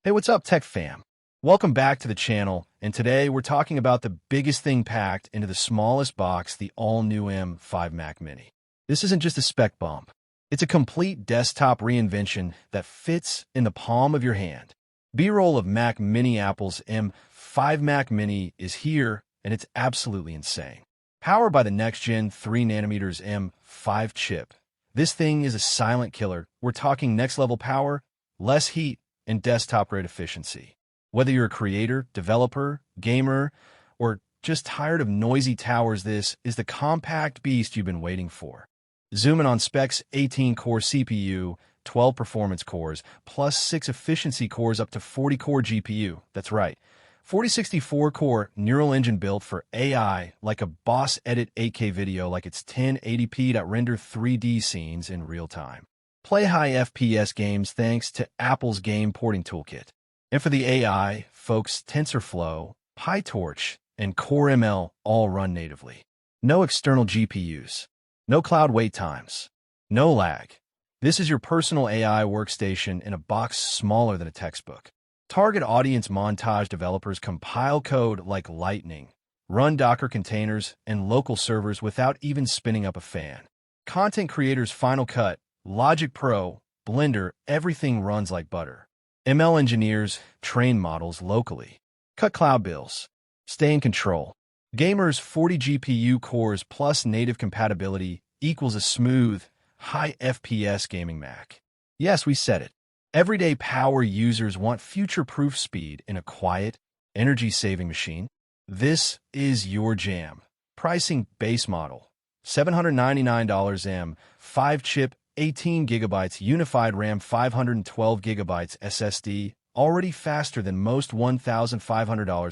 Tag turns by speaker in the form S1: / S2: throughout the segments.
S1: Hey, what's up, Tech Fam? Welcome back to the channel, and today we're talking about the biggest thing packed into the smallest box, the all-new M5 Mac Mini. This isn't just a spec bump. It's a complete desktop reinvention that fits in the palm of your hand. B-roll of Mac Mini. Apple's M5 Mac Mini is here, and it's absolutely insane. Powered by the next-gen 3nm M5 chip, this thing is a silent killer. We're talking next-level power, less heat, and desktop-grade efficiency. Whether you're a creator, developer, gamer, or just tired of noisy towers, this is the compact beast you've been waiting for. Zooming on specs: 18-core CPU, 12 performance cores, plus 6 efficiency cores, up to 40-core GPU. That's right, 4064-core neural engine built for AI, like a boss edit 8K video like it's 1080p that render 3D scenes in real time. Play high FPS games thanks to Apple's game porting toolkit. And for the AI, folks, TensorFlow, PyTorch, and Core ML all run natively. No external GPUs. No cloud wait times. No lag. This is your personal AI workstation in a box smaller than a textbook. Target audience: montage developers compile code like lightning, run Docker containers and local servers without even spinning up a fan. Content creators: Final Cut, Logic Pro, Blender, everything runs like butter. ML engineers: train models locally. Cut cloud bills. Stay in control. Gamers: 40 GPU cores plus native compatibility equals a smooth, high FPS gaming Mac. Yes, we said it. Everyday power users want future-proof speed in a quiet, energy-saving machine. This is your jam. Pricing: base model, $799 M5 chip, 18 GB unified RAM, 512 GB SSD, already faster than most $1,500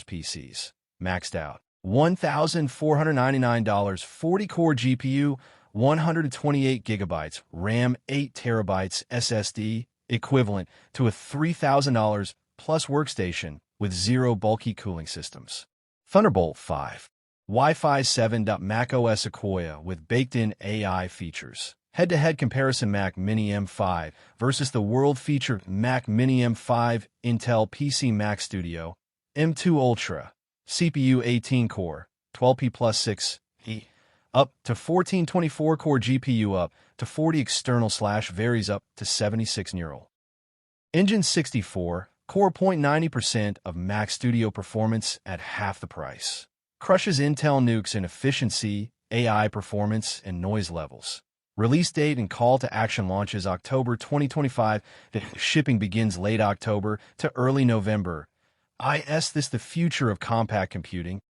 S1: PCs. Maxed out, $1,499, 40-core GPU, 128 GB RAM, 8 TB SSD, equivalent to a $3,000 plus workstation with zero bulky cooling systems. Thunderbolt 5, Wi-Fi 7. macOS Sequoia with baked-in AI features. Head-to-head comparison: Mac Mini M5 versus the world-featured Mac Mini M5. Intel PC: Mac Studio M2 Ultra, CPU 18-core, 12P plus 6E, up to 1424-core GPU, up to 40 external / varies up to 76 neural. Engine: 64 core, 0.90% of Mac Studio performance at half the price. Crushes Intel nukes in efficiency, AI performance, and noise levels. Release date and call to action: launches October 2025. The shipping begins late October to early November. Is this the future of compact computing?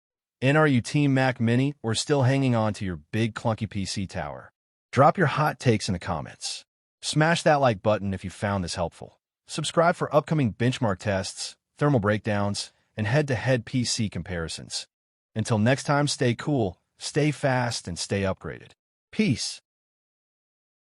S1: And are you Team Mac Mini or still hanging on to your big clunky PC tower? Drop your hot takes in the comments. Smash that like button if you found this helpful. Subscribe for upcoming benchmark tests, thermal breakdowns, and head-to-head PC comparisons. Until next time, stay cool, stay fast, and stay upgraded. Peace.